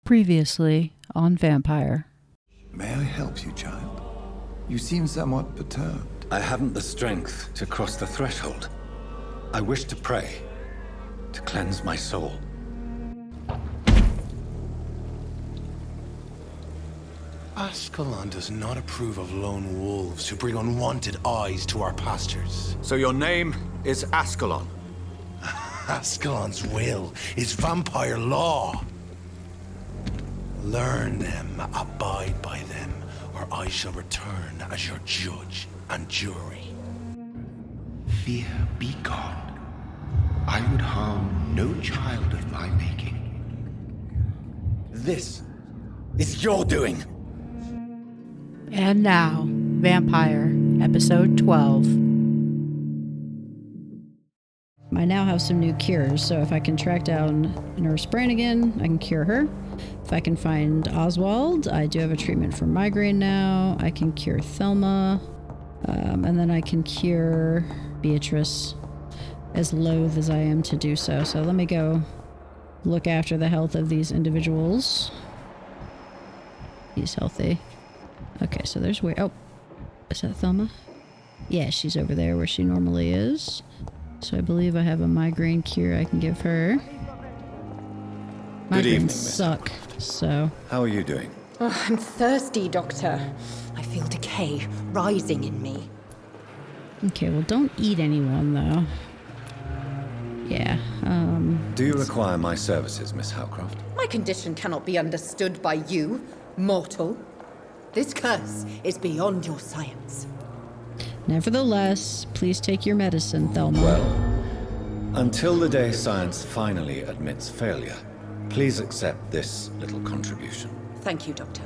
Previously on Vampyr. May I help you, child? You seem somewhat perturbed. I haven't the strength to cross the threshold. I wish to pray, to cleanse my soul. Ascalon does not approve of lone wolves who bring unwanted eyes to our pastures. So your name is Ascalon? Ascalon's will is vampire law. Learn them, abide by them, or I shall return as your judge and jury. Fear be gone. I would harm no child of my making. This is your doing. And now, Vampyr, episode 12. I now have some new cures, so if I can track down Nurse Brannigan, I can cure her. If I can find Oswald, I do have a treatment for migraine now. I can cure Thelma, and then I can cure Beatrice, as loath as I am to do so. So let me go look after the health of these individuals. He's healthy. Okay, so there's where... Oh, is that Thelma? Yeah, she's over there where she normally is. So I believe I have a migraine cure I can give her. Good evening, Migraines suck, so... How are you doing? Oh, I'm thirsty, Doctor. I feel decay rising in me. Okay, well, don't eat anyone, though. Yeah, Do you require my services, Miss Howcroft? My condition cannot be understood by you, mortal. This curse is beyond your science. Nevertheless, please take your medicine, Thelma. Well, until the day science finally admits failure, please accept this little contribution. Thank you, Doctor.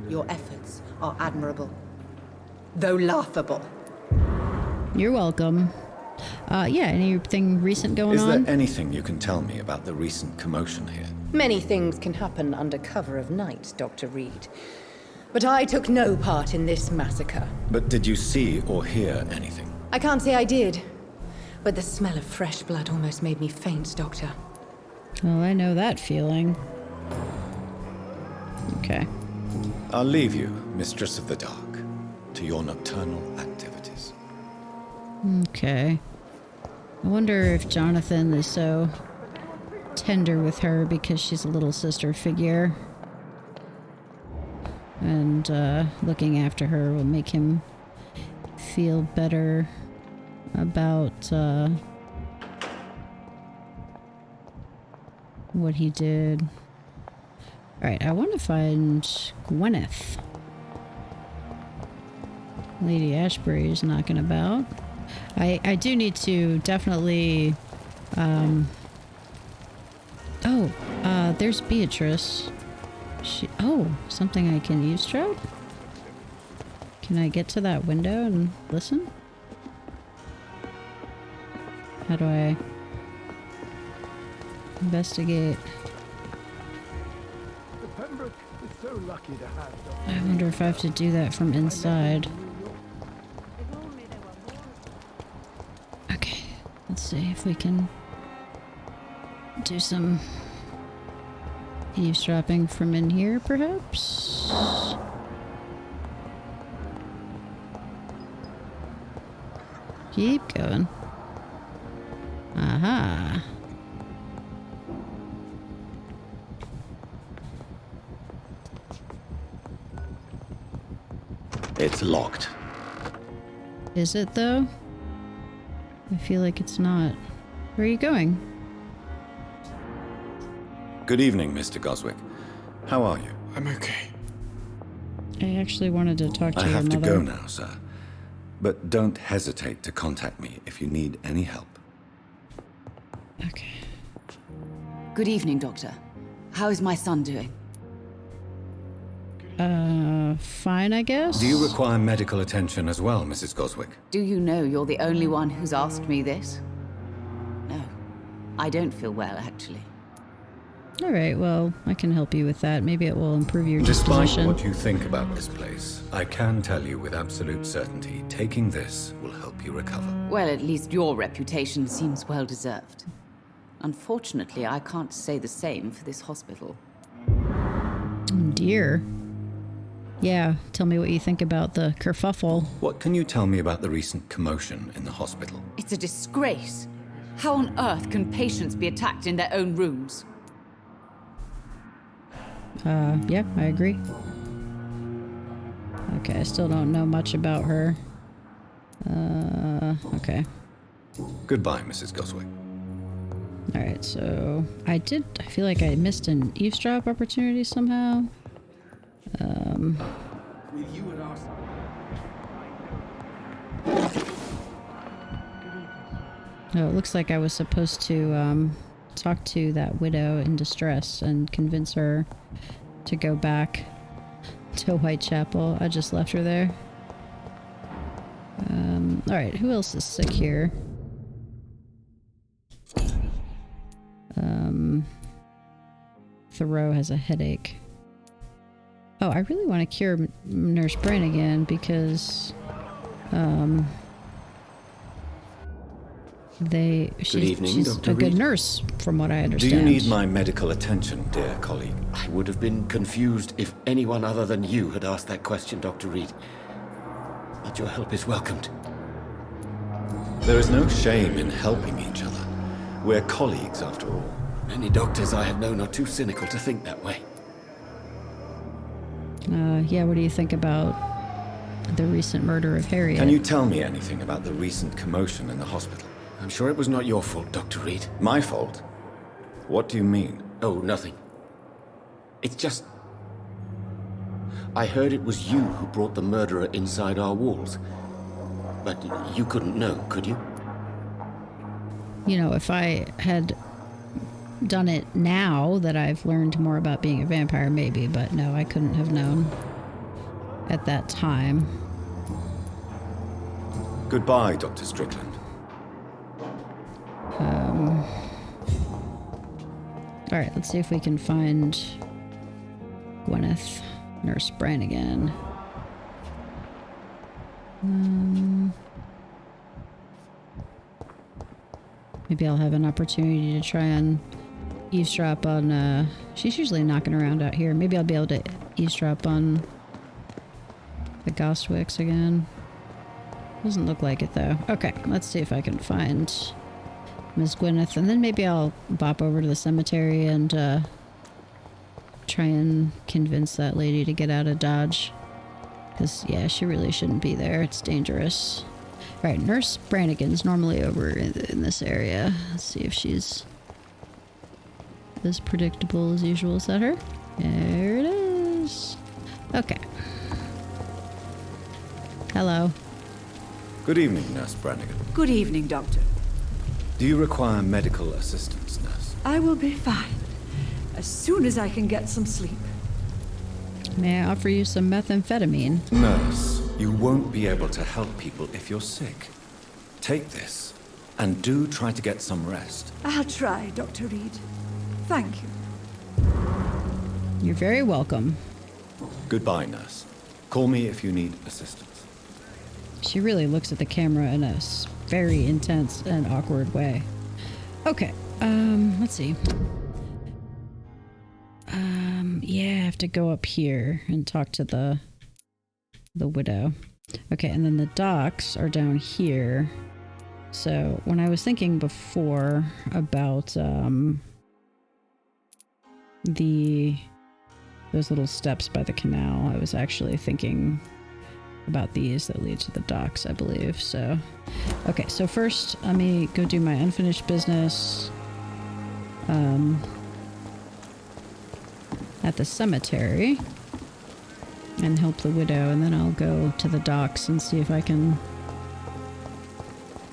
Your efforts are admirable, though laughable. You're welcome. Yeah, anything recent going on? Is there anything you can tell me about the recent commotion here? Many things can happen under cover of night, Dr. Reid. But I took no part in this massacre. But did you see or hear anything? I can't say I did, but the smell of fresh blood almost made me faint, Doctor. Oh, I know that feeling. Okay. I'll leave you, Mistress of the Dark, to your nocturnal activities. Okay. I wonder if Jonathan is so tender with her because she's a little sister figure. And looking after her will make him feel better about what he did. Alright, I want to find Gwyneth. Lady Ashbury is knocking about. I do need to definitely... there's Beatrice. Something I can eavesdrop? Can I get to that window and listen? How do I investigate? I wonder if I have to do that from inside. Okay, let's see if we can do some eavesdropping from in here, perhaps? Keep going. Aha. It's locked. Is it, though? I feel like it's not. Where are you going? Good evening, Mr. Goswick. How are you? I'm okay. I actually wanted to talk to I your have mother. to go now, sir. But don't hesitate to contact me if you need any help. Okay. Good evening, Doctor. How is my son doing? Fine, I guess? Do you require medical attention as well, Mrs. Goswick? Do you know you're the only one who's asked me this? No. I don't feel well, actually. Alright, well, I can help you with that. Maybe it will improve your Despite disposition. what you think about this place, I can tell you with absolute certainty, taking this will help you recover. Well, at least your reputation seems well deserved. Unfortunately, I can't say the same for this hospital. dear. Yeah, tell me what you think about the kerfuffle. What can you tell me about the recent commotion in the hospital? It's a disgrace. How on earth can patients be attacked in their own rooms? Yeah, I agree. Okay, I still don't know much about her. Okay. Goodbye, Mrs. Goswick. Alright, so I feel like I missed an eavesdrop opportunity somehow. Oh, it looks like I was supposed to talk to that widow in distress and convince her to go back to Whitechapel. I just left her there. Alright, who else is sick here? Thoreau has a headache. Oh, I really want to cure Nurse Brannigan because she's Dr. a good Reid. nurse, from what I Do understand. you need my medical attention, dear colleague? I would have been confused if anyone other than you had asked that question, Dr. Reid. But your help is welcomed. There is no shame in helping each other. We're colleagues, after all. Many doctors I have known are too cynical to think that way. Yeah, what do you think about the recent murder of Harriet? Can you tell me anything about the recent commotion in the hospital? I'm sure it was not your fault, Dr. Reid. My fault? What do you mean? Oh, nothing. It's just... I heard it was you who brought the murderer inside our walls. But you couldn't know, could you? You know, if I had done it now that I've learned more about being a vampire, maybe, but no, I couldn't have known at that time. Goodbye, Dr. Strickland. Alright, let's see if we can find Gwyneth, Nurse Brannigan. Maybe I'll have an opportunity to try and eavesdrop on, she's usually knocking around out here. Maybe I'll be able to eavesdrop on the Goswicks again. Doesn't look like it, though. Okay, let's see if I can find Miss Gwyneth, and then maybe I'll bop over to the cemetery and, try and convince that lady to get out of Dodge. Because, yeah, she really shouldn't be there. It's dangerous. Alright, Nurse Brannigan's normally over in this area. Let's see if she's as predictable as usual. Is that her? There it is. Okay. Hello. Good evening, Nurse Brannigan. Good evening, Doctor. Do you require medical assistance, nurse? I will be fine as soon as I can get some sleep. May I offer you some methamphetamine? Nurse, you won't be able to help people if you're sick. Take this, and do try to get some rest. I'll try, Dr. Reid. Thank you. You're very welcome. Goodbye, nurse. Call me if you need assistance. She really looks at the camera in a very intense and awkward way. Okay, let's see. Yeah, I have to go up here and talk to the widow. Okay, and then the docks are down here. So when I was thinking before about those little steps by the canal, I was actually thinking about these that lead to the docks, I believe. So, okay, so first let me go do my unfinished business at the cemetery and help the widow, and then I'll go to the docks and see if I can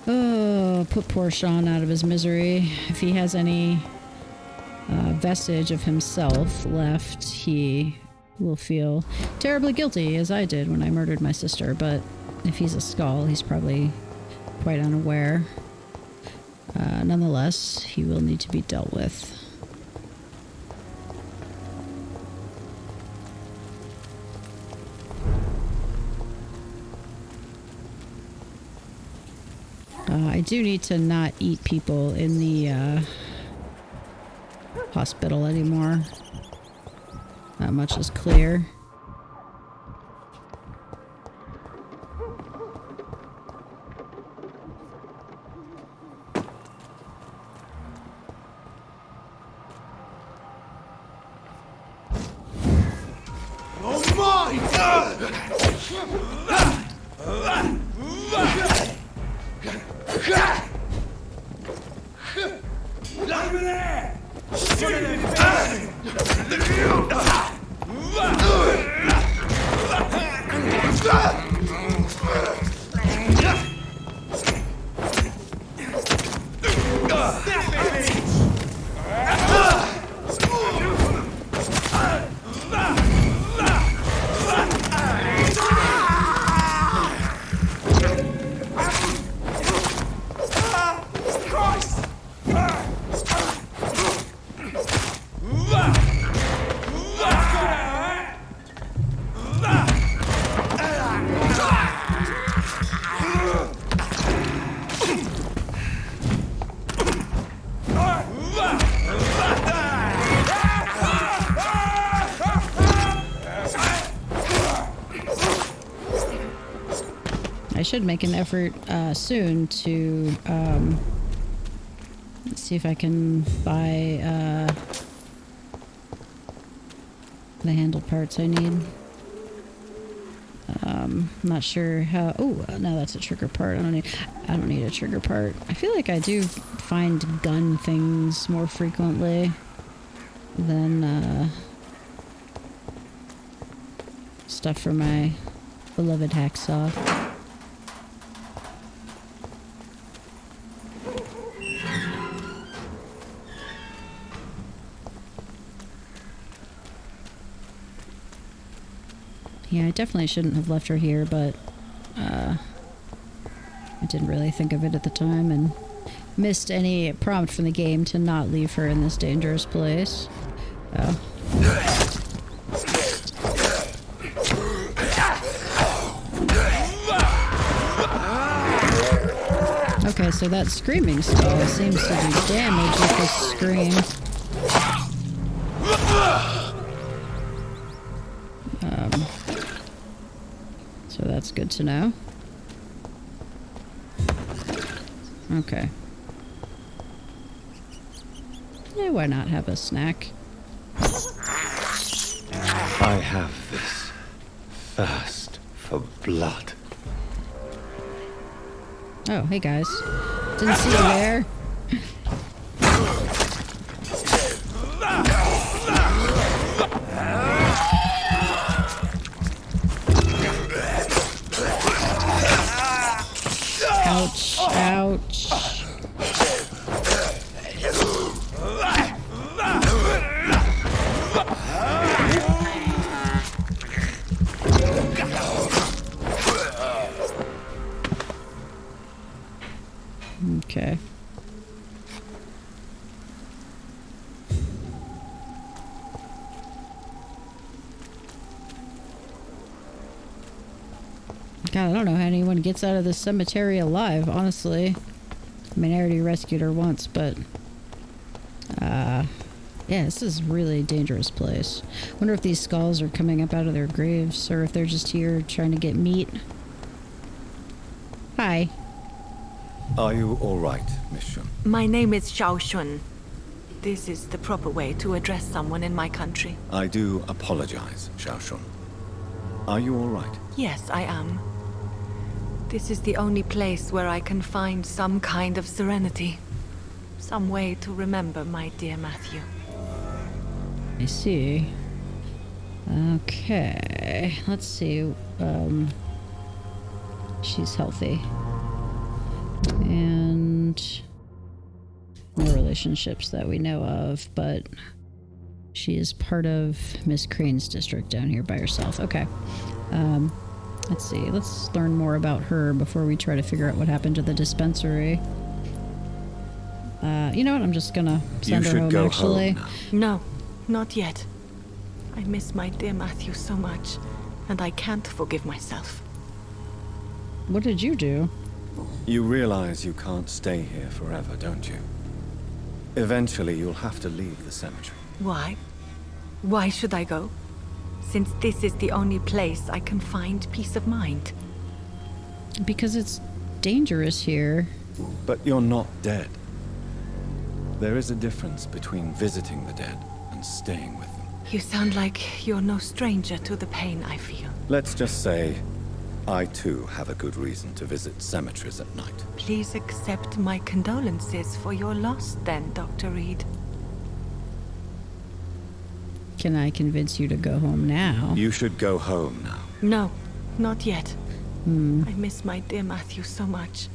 put poor Sean out of his misery. If he has any vestige of himself left, he will feel terribly guilty, as I did when I murdered my sister, but if he's a skull, he's probably quite unaware. Nonetheless, he will need to be dealt with. I do need to not eat people in the hospital anymore. Not much is clear. I should make an effort soon to see if I can buy the handle parts I need. I'm not sure how. Oh, no, that's a trigger part. I don't need a trigger part. I feel like I do find gun things more frequently than stuff for my beloved hacksaw. Yeah, I definitely shouldn't have left her here, but I didn't really think of it at the time and missed any prompt from the game to not leave her in this dangerous place. Oh. Okay, so that screaming skull seems to do damage with the scream. So that's good to know. Okay. Yeah, why not have a snack? I have this thirst for blood. Oh, hey guys. Didn't see you there. Ouch, ouch. Okay. God, I don't know how anyone gets out of this cemetery alive, honestly. I mean, I already rescued her once, but... yeah, this is a really dangerous place. Wonder if these skulls are coming up out of their graves, or if they're just here trying to get meat. Hi. Are you all right, Miss Shun? My name is Xiao Shun. This is the proper way to address someone in my country. I do apologize, Xiao Shun. Are you all right? Yes, I am. This is the only place where I can find some kind of serenity. Some way to remember my dear Matthew. I see. Okay. Let's see. She's healthy. And no relationships that we know of, but she is part of Miss Crane's district down here by herself. Okay. Let's see. Let's learn more about her before we try to figure out what happened to the dispensary. You know what? I'm just gonna send her home, actually. Home now. No, not yet. I miss my dear Matthew so much, and I can't forgive myself. What did you do? You realize you can't stay here forever, don't you? Eventually, you'll have to leave the cemetery. Why? Why should I go? since this is the only place I can find peace of mind. Because it's dangerous here. But you're not dead. There is a difference between visiting the dead and staying with them. You sound like you're no stranger to the pain I feel. Let's just say, I too have a good reason to visit cemeteries at night. Please accept my condolences for your loss then, Dr. Reid. Can I convince you to go home now? You should go home now. No, not yet. I miss my dear Matthew so much,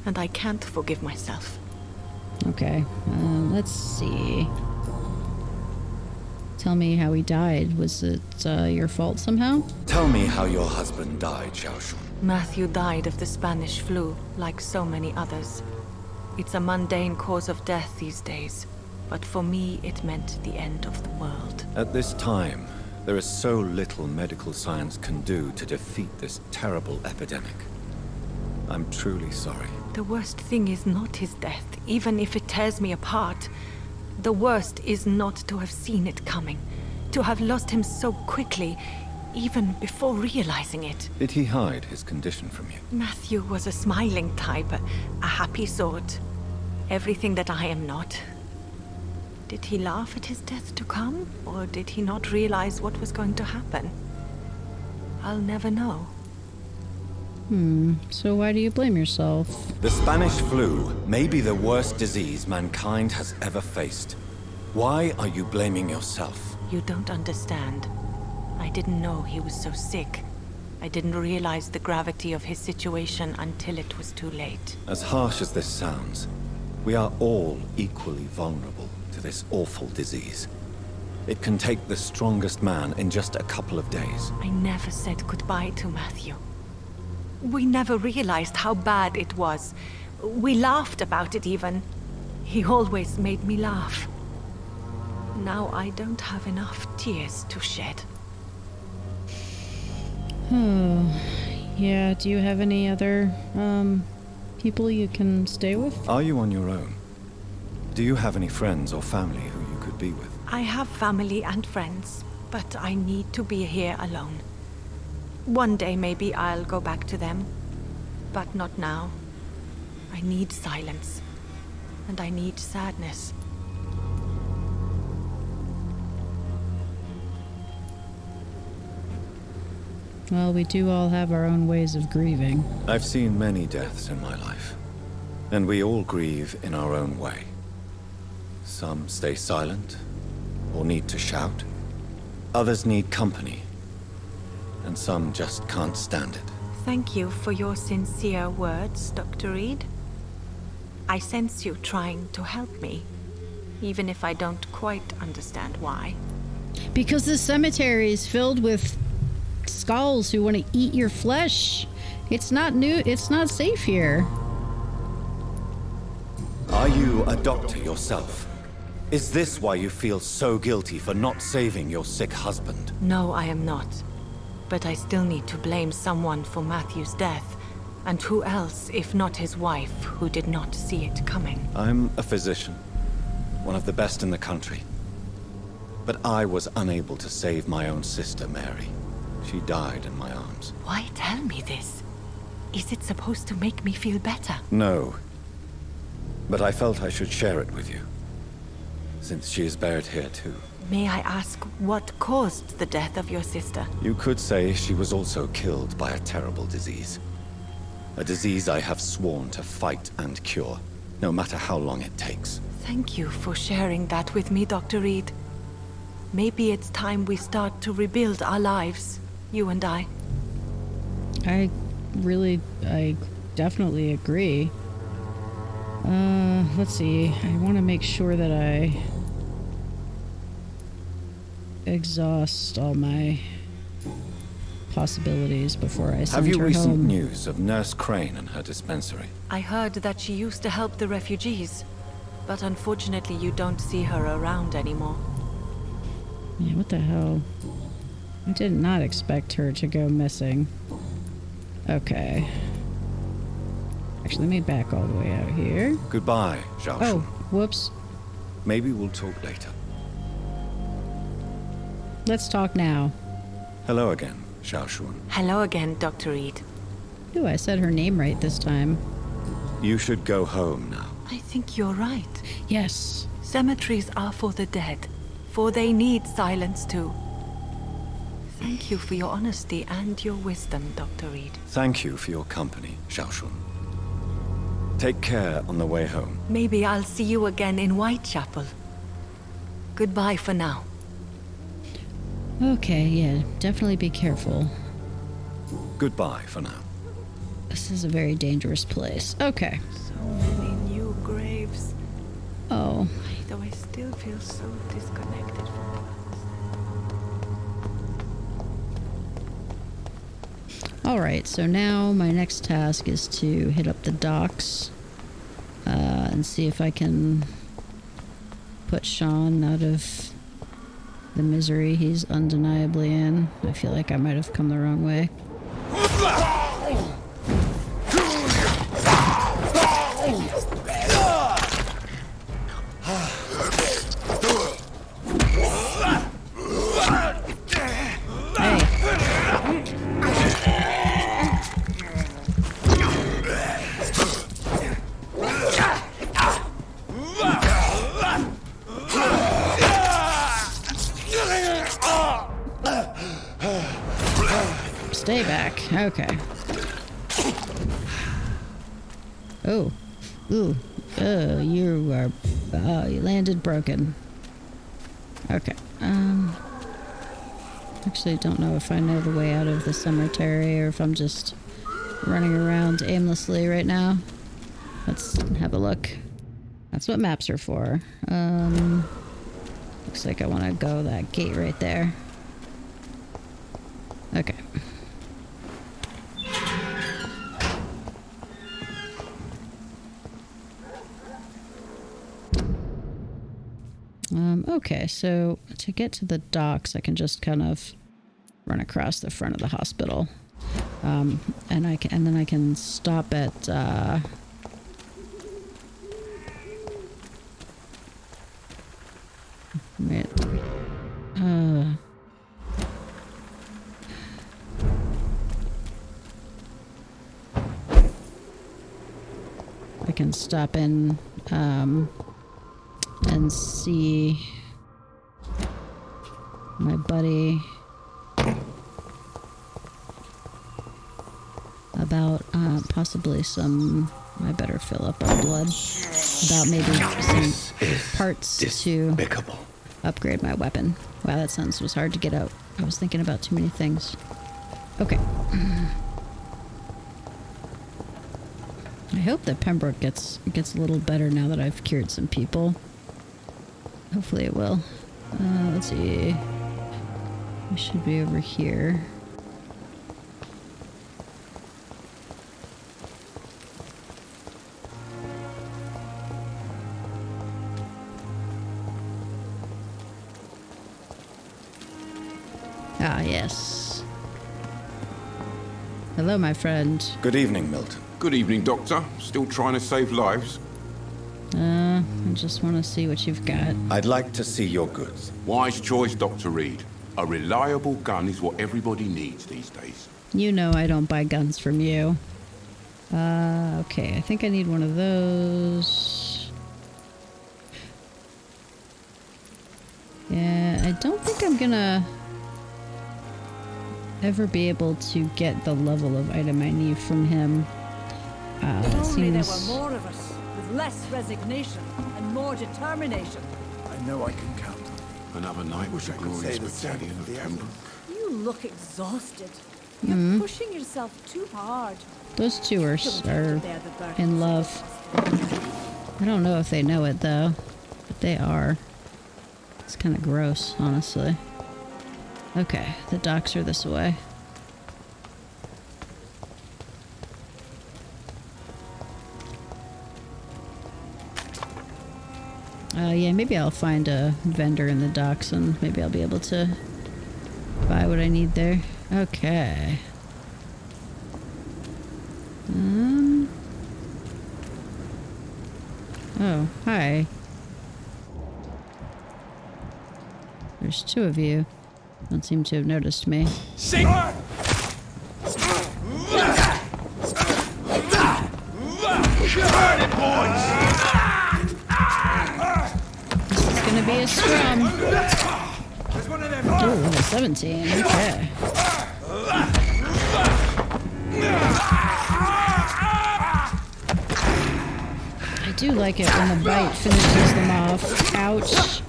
and I can't forgive myself. Okay, let's see. Tell me how he died. Was it your fault somehow? Tell me how your husband died, Xiaoshun. Matthew died of the Spanish flu, like so many others. It's a mundane cause of death these days, but for me it meant the end of the world. At this time, there is so little medical science can do to defeat this terrible epidemic. I'm truly sorry. The worst thing is not his death, even if it tears me apart. The worst is not to have seen it coming, to have lost him so quickly, even before realizing it. Did he hide his condition from you? Matthew was a smiling type, a happy sort. Everything that I am not. Did he laugh at his death to come, or did he not realize what was going to happen? I'll never know. So why do you blame yourself? The Spanish flu may be the worst disease mankind has ever faced. Why are you blaming yourself? You don't understand. I didn't know he was so sick. I didn't realize the gravity of his situation until it was too late. As harsh as this sounds, we are all equally vulnerable to this awful disease. It can take the strongest man in just a couple of days. I never said goodbye to Matthew. We never realized how bad it was. We laughed about it even. He always made me laugh. Now I don't have enough tears to shed. Oh, yeah, do you have any other, people you can stay with? Are you on your own? Do you have any friends or family who you could be with? I have family and friends, but I need to be here alone. One day maybe I'll go back to them, but not now. I need silence, and I need sadness. Well, we do all have our own ways of grieving. I've seen many deaths in my life, and we all grieve in our own way. Some stay silent, or need to shout. Others need company, and some just can't stand it. Thank you for your sincere words, Dr. Reid. I sense you trying to help me, even if I don't quite understand why. Because the cemetery is filled with skulls who want to eat your flesh. It's not safe here. Are you a doctor yourself? Is this why you feel so guilty for not saving your sick husband? No, I am not. But I still need to blame someone for Matthew's death. And who else, if not his wife, who did not see it coming? I'm a physician, one of the best in the country. But I was unable to save my own sister, Mary. She died in my arms. Why tell me this? Is it supposed to make me feel better? No. But I felt I should share it with you, since she is buried here too. May I ask what caused the death of your sister? You could say she was also killed by a terrible disease. A disease I have sworn to fight and cure, no matter how long it takes. Thank you for sharing that with me, Dr. Reid. Maybe it's time we start to rebuild our lives, you and I. I definitely agree. Let's see. I want to make sure that I exhaust all my possibilities before I send her home. Have you recent news of Nurse Crane and her dispensary? I heard that she used to help the refugees, but unfortunately you don't see her around anymore. Yeah, what the hell? I did not expect her to go missing. Okay. Actually, let me back all the way out here. Goodbye, Xiaoshun. Oh, whoops. Maybe we'll talk later. Let's talk now. Hello again, Xiaoshun. Hello again, Dr. Reid. Ooh, I said her name right this time. You should go home now. I think you're right. Yes. Cemeteries are for the dead, for they need silence too. Thank you for your honesty and your wisdom, Dr. Reid. Thank you for your company, Xiaoshun. Take care on the way home. Maybe I'll see you again in Whitechapel. Goodbye for now. Okay, yeah, definitely be careful. Goodbye for now. This is a very dangerous place. Okay. So many new graves. Oh. Though I still feel so disconnected from the past. Alright, so now my next task is to hit up the docks and see if I can put Sean out of the misery he's undeniably in. I feel like I might have come the wrong way. Stay back. Okay. Oh. Ooh. You are... you landed broken. Okay. Actually, don't know if I know the way out of the cemetery or if I'm just running around aimlessly right now. Let's have a look. That's what maps are for. Looks like I want to go that gate right there. Okay. Okay, so to get to the docks, I can just kind of run across the front of the hospital, and then I can stop at I can stop in and see my buddy about possibly some... I better fill up on blood. About maybe some parts to upgrade my weapon. Wow, that sentence was hard to get out. I was thinking about too many things. Okay. I hope that Pembroke gets a little better now that I've cured some people. Hopefully it will. Let's see. I should be over here. Ah, yes. Hello, my friend. Good evening, Milton. Good evening, Doctor. Still trying to save lives? I just want to see what you've got. I'd like to see your goods. Wise choice, Dr. Reid. A reliable gun is what everybody needs these days. You know I don't buy guns from you. Okay, I think I need one of those. Yeah, I don't think I'm gonna ever be able to get the level of item I need from him. Only there were more of us, with less resignation and more determination. I know I can count on you. Another night with the glorious battalion of Pembroke. You look exhausted. You're pushing yourself too hard. Those two are in love. I don't know if they know it though, but they are. It's kind of gross, honestly. Okay, the docks are this way. Yeah, maybe I'll find a vendor in the docks and maybe I'll be able to buy what I need there. Okay. Oh, hi. There's two of you. Don't seem to have noticed me. Sing! This is gonna be a scrum. Oh, level 17. Okay. I do like it when the bite finishes them off. Ouch.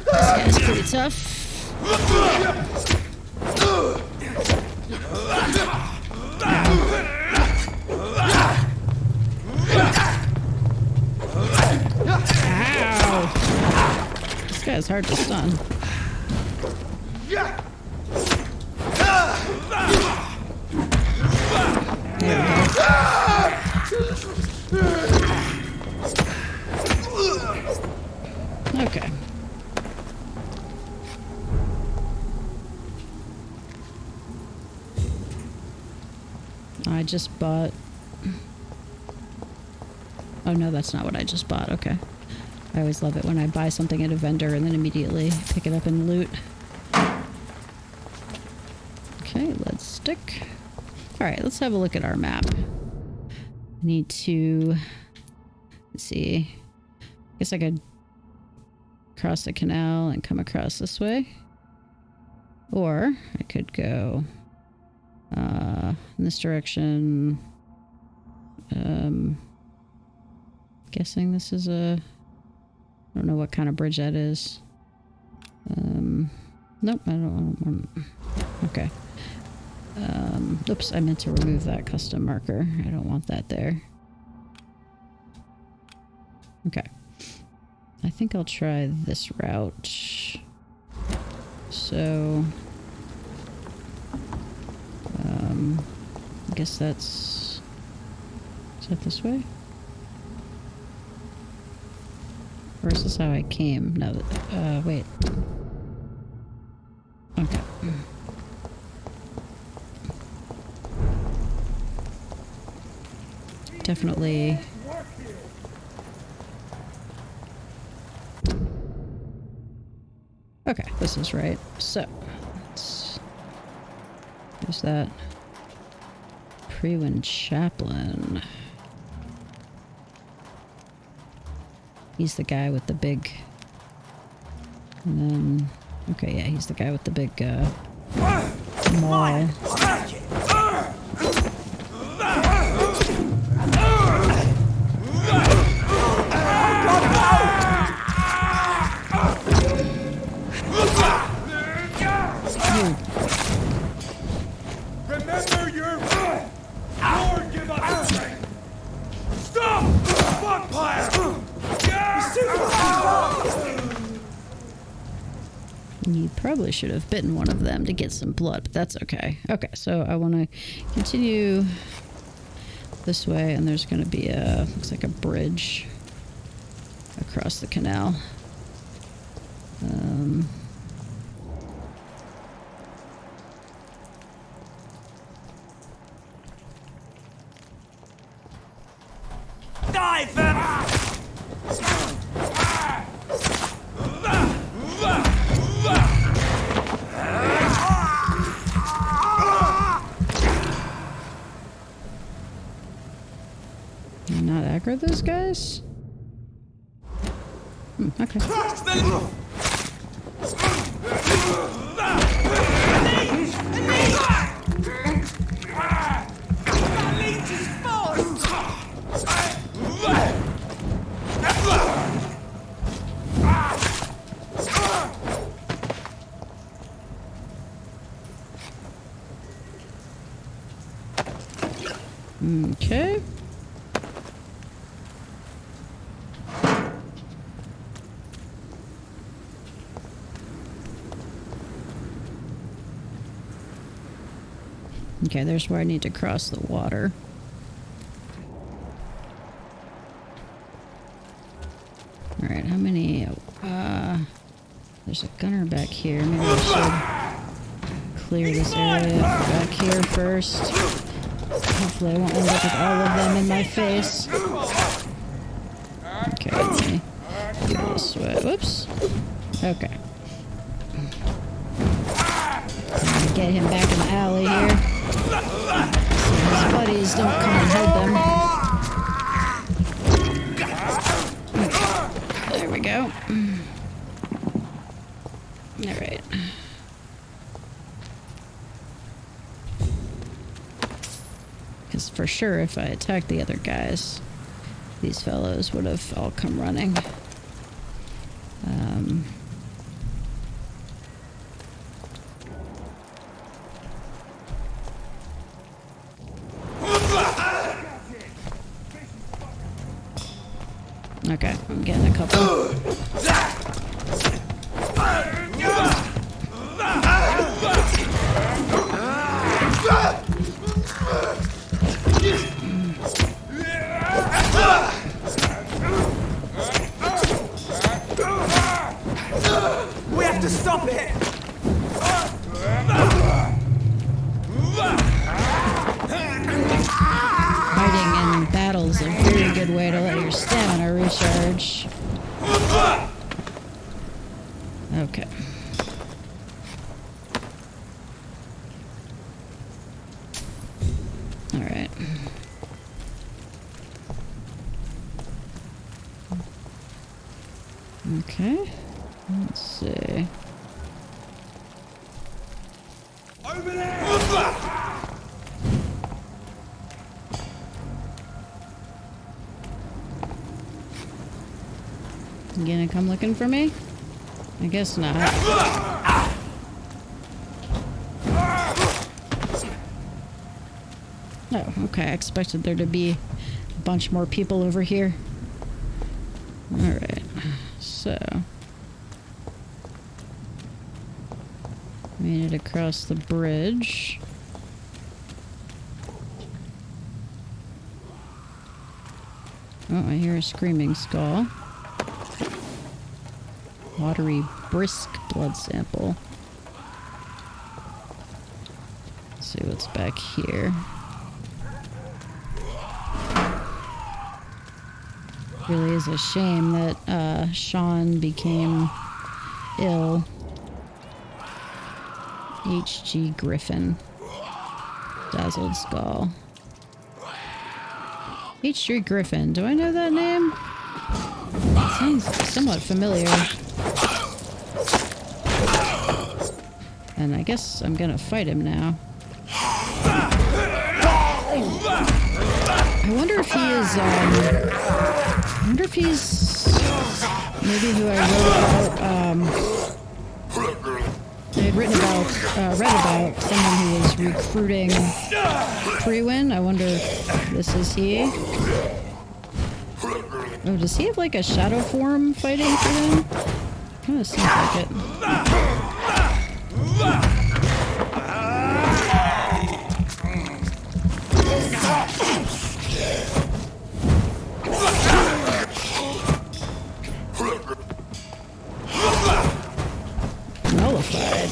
This guy's pretty tough. Ow! This guy's hard to stun. There we go. Okay. I just bought... Oh no, that's not what I just bought. Okay. I always love it when I buy something at a vendor and then immediately pick it up and loot. Okay, let's stick. Alright, let's have a look at our map. I need to... Let's see. I guess I could cross the canal and come across this way. Or I could go in this direction. Guessing this is a... I don't know what kind of bridge that is. Nope, I don't want... Okay. Oops, I meant to remove that custom marker. I don't want that there. Okay. I think I'll try this route. So... I guess that's... Is that this way? Or is this how I came? No, wait. Okay. Definitely... Okay, this is right. So, there's that Prewin Chaplain. He's the guy with the big... And then... Okay, yeah, he's the guy with the big, maul. Remember your Lord give us strength. Stop! Vampire! You probably should have bitten one of them to get some blood, but that's okay. Okay, so I want to continue this way, and there's going to be a, looks like a bridge across the canal. Die, Vampyr! Not aggro those guys? Okay. Okay. Okay, there's where I need to cross the water. Alright, how many... there's a gunner back here. Maybe I should clear this area back here first. Hopefully I won't end up with all of them in my face. Okay, let me get a this way. Whoops. Okay. Get him back in the alley here. So his buddies don't come and hurt them. There we go. Alright. Because for sure, if I attacked the other guys, these fellows would have all come running. Okay, I'm getting a couple. We have to stop it! Fighting in battle is a very good way to let your stamina recharge. Okay. Alright. Okay. Let's see. Over there! You gonna come looking for me? I guess not. Oh, okay. I expected there to be a bunch more people over here. Alright. So. Made it across the bridge. Oh, I hear a screaming skull. Watery, brisk blood sample. Let's see what's back here. Really is a shame that Sean became ill. H.G. Griffin. Dazzled Skull. H.G. Griffin. Do I know that name? Sounds somewhat familiar. And I guess I'm gonna fight him now. I wonder if he is, I wonder if he's maybe who I wrote about, I had written about, read about someone who was recruiting Freewin. I wonder if this is he. Oh, does he have like a shadow form fighting for him? Kind of seems like it. Nullified.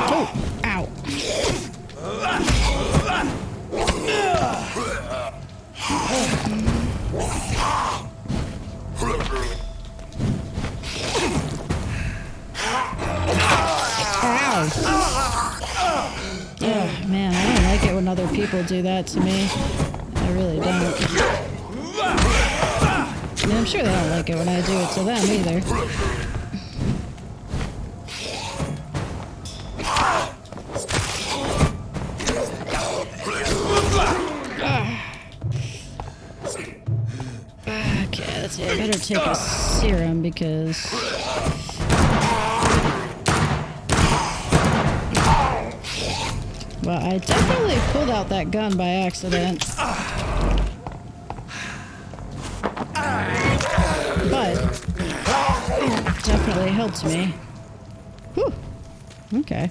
Oh, ow. Oh, man, I don't like it when other people do that to me. I really don't. I mean, I'm sure they don't like it when I do it to them either. Okay, let's see. I better take a serum because... Well, I definitely pulled out that gun by accident. But it definitely helped me. Whew. Okay.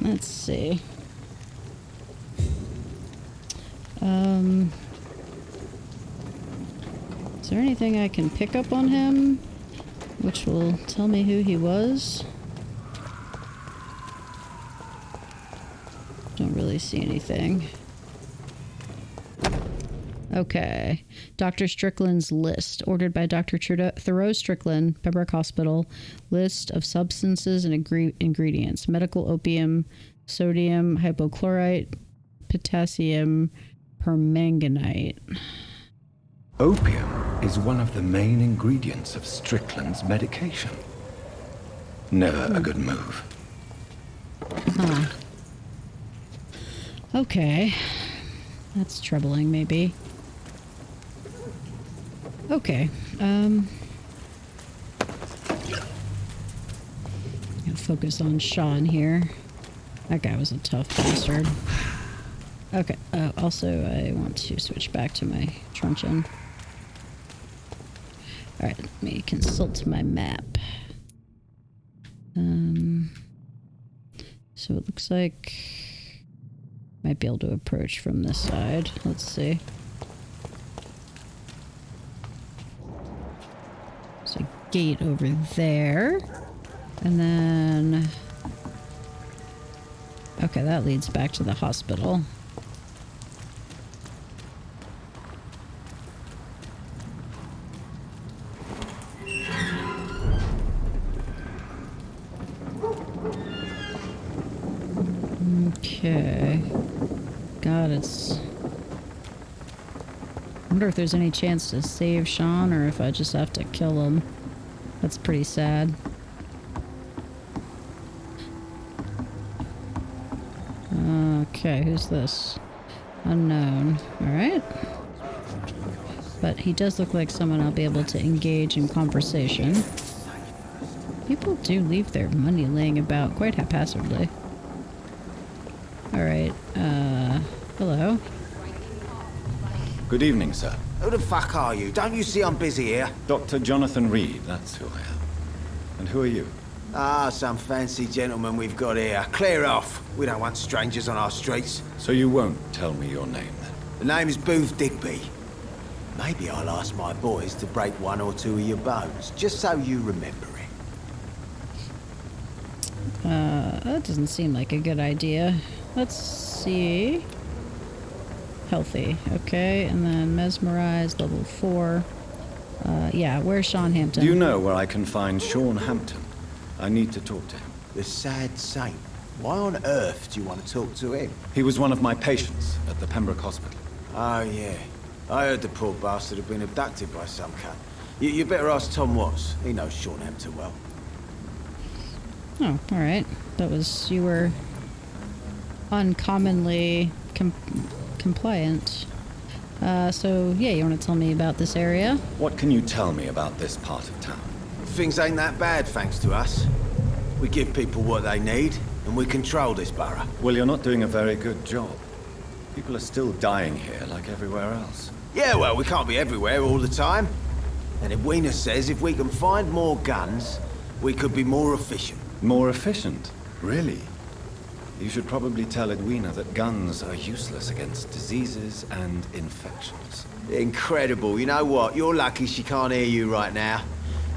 Let's see. Is there anything I can pick up on him which will tell me who he was? Don't really see anything. Okay. Dr. Strickland's list. Ordered by Dr. Thoreau Strickland, Pembroke Hospital. List of substances and ingredients. Medical opium, sodium hypochlorite, potassium permanganate. Opium is one of the main ingredients of Strickland's medication. Never a good move. Huh. Okay. That's troubling, maybe. Okay. Gonna focus on Sean here. That guy was a tough bastard. Okay. Also, I want to switch back to my truncheon. Alright, let me consult my map. So it looks like might be able to approach from this side. Let's see. There's a gate over there. And then... Okay, that leads back to the hospital. Okay. God, it's... I wonder if there's any chance to save Sean or if I just have to kill him. That's pretty sad. Okay, who's this? Unknown. Alright. But he does look like someone I'll be able to engage in conversation. People do leave their money laying about quite haphazardly. Alright, hello. Good evening, sir. Who the fuck are you? Don't you see I'm busy here? Dr. Jonathan Reid, that's who I am. And who are you? Ah, some fancy gentleman we've got here. Clear off. We don't want strangers on our streets. So you won't tell me your name, then? The name's Booth Digby. Maybe I'll ask my boys to break one or two of your bones, just so you remember it. That doesn't seem like a good idea. Let's see. Healthy. Okay, and then mesmerized, level 4. Yeah, where's Sean Hampton? Do you know where I can find Sean Hampton? I need to talk to him. The sad saint. Why on earth do you want to talk to him? He was one of my patients at the Pembroke Hospital. Oh, yeah. I heard the poor bastard had been abducted by some cunt. You better ask Tom Watts. He knows Sean Hampton well. Oh, alright. That was... You were uncommonly compliant. So, yeah, you want to tell me about this area? What can you tell me about this part of town? Things ain't that bad, thanks to us. We give people what they need, and we control this borough. Well, you're not doing a very good job. People are still dying here like everywhere else. Yeah, well, we can't be everywhere all the time. And Edwina says if we can find more guns, we could be more efficient. More efficient? Really? You should probably tell Edwina that guns are useless against diseases and infections. Incredible. You know what? You're lucky she can't hear you right now.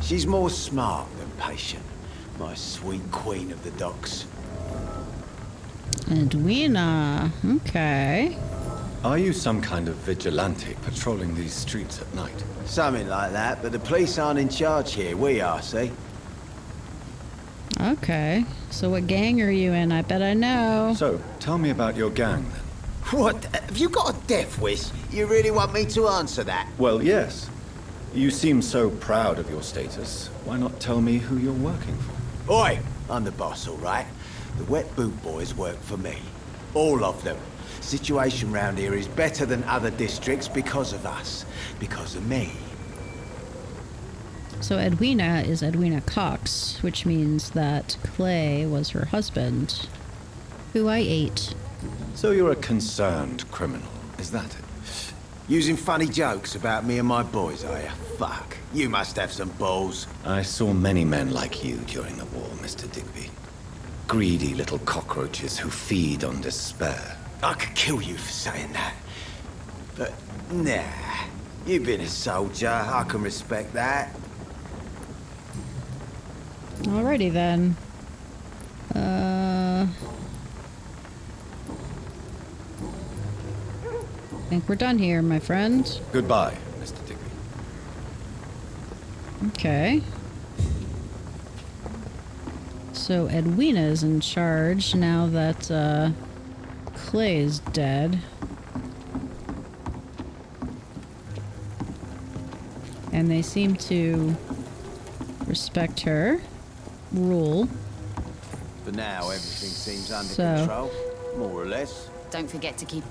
She's more smart than patient. My sweet queen of the docks. Edwina. Okay. Are you some kind of vigilante patrolling these streets at night? Something like that, but the police aren't in charge here. We are, see? Okay. So what gang are you in? I bet I know. So, tell me about your gang, then. What? Have you got a death wish? You really want me to answer that? Well, yes. You seem so proud of your status. Why not tell me who you're working for? Oi! I'm the boss, all right? The Wet Boot Boys work for me. All of them. Situation round here is better than other districts because of us. Because of me. So Edwina is Edwina Cox, which means that Clay was her husband, who I ate. So you're a concerned criminal, is that it? Using funny jokes about me and my boys, are you? Fuck. You must have some balls. I saw many men like you during the war, Mr. Digby. Greedy little cockroaches who feed on despair. I could kill you for saying that. But, nah. You've been a soldier. I can respect that. Alrighty then. I think We're done here, my friend. Goodbye, Mr. Digby. Okay. So Edwina is in charge now that Clay is dead. And they seem to respect her rule. For now, everything seems under So- control, more or less. Don't forget to keep...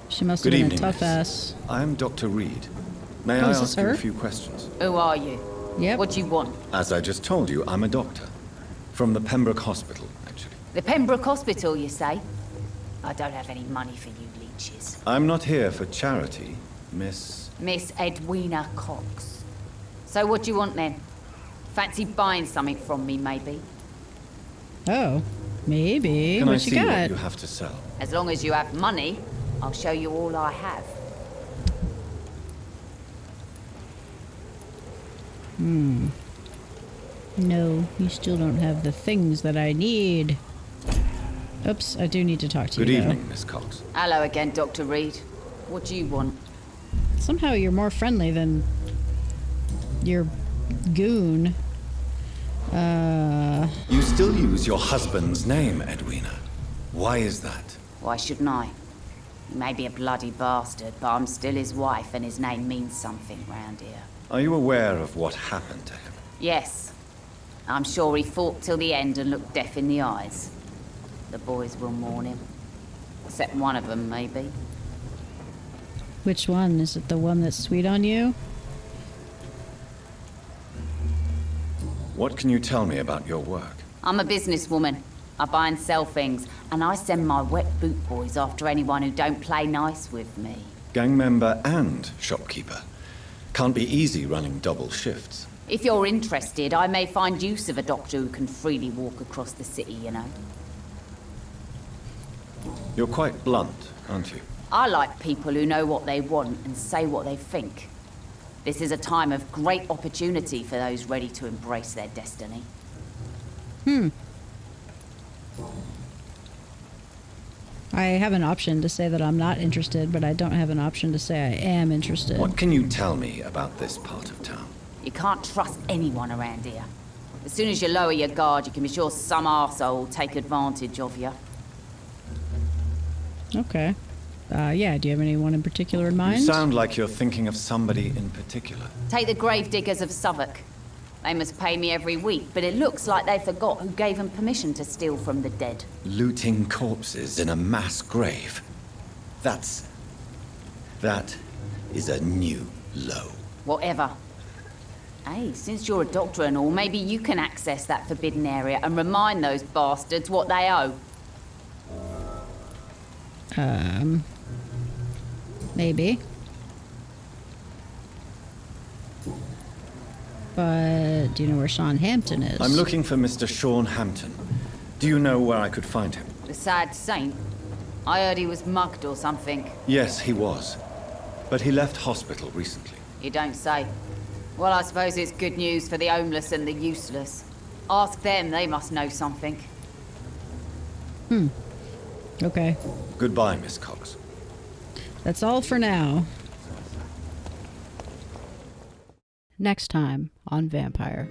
She must have Good been evening, a tough miss. ass. I'm Dr. Reid. May Oh, I is this ask you her? a few questions? Who are you? Yep. What do you want? As I just told you, I'm a doctor. From the Pembroke Hospital, actually. The Pembroke Hospital, you say? I don't have any money for you leeches. I'm not here for charity, Miss... Miss Edwina Cox. So what do you want then? Fancy buying something from me, maybe? Oh, maybe. Can I What you see got? what you have to sell? As long as you have money, I'll show you all I have. No, you still don't have the things that I need. Oops, I do need to talk to Good you. evening, Miss Cox. Hello again, Dr. Reid. What do you want? Somehow you're more friendly than your goon. You still use your husband's name, Edwina. Why is that? Why shouldn't I? He may be a bloody bastard, but I'm still his wife and his name means something round here. Are you aware of what happened to him? Yes. I'm sure he fought till the end and looked death in the eyes. The boys will mourn him. Except one of them, maybe. Which one? Is it the one that's sweet on you? What can you tell me about your work? I'm a businesswoman. I buy and sell things, and I send my wet boot boys after anyone who don't play nice with me. Gang member and shopkeeper. Can't be easy running double shifts. If you're interested, I may find use of a doctor who can freely walk across the city, you know. You're quite blunt, aren't you? I like people who know what they want and say what they think. This is a time of great opportunity for those ready to embrace their destiny. I have an option to say that I'm not interested, but I don't have an option to say I am interested. What can you tell me about this part of town? You can't trust anyone around here. As soon as you lower your guard, you can be sure some arsehole will take advantage of you. Okay. Yeah, do you have anyone in particular in mind? You sound like you're thinking of somebody in particular. Take the gravediggers of Southwark. They must pay me every week, but it looks like they forgot who gave them permission to steal from the dead. Looting corpses in a mass grave. That is a new low. Whatever. Hey, since you're a doctor and all, maybe you can access that forbidden area and remind those bastards what they owe. Maybe. But do you know where Sean Hampton is? I'm looking for Mr. Sean Hampton. Do you know where I could find him? The sad saint. I heard he was mugged or something. Yes, he was. But he left hospital recently. You don't say. Well, I suppose it's good news for the homeless and the useless. Ask them, they must know something. Okay. Goodbye, Miss Cox. That's all for now. Next time on Vampyr.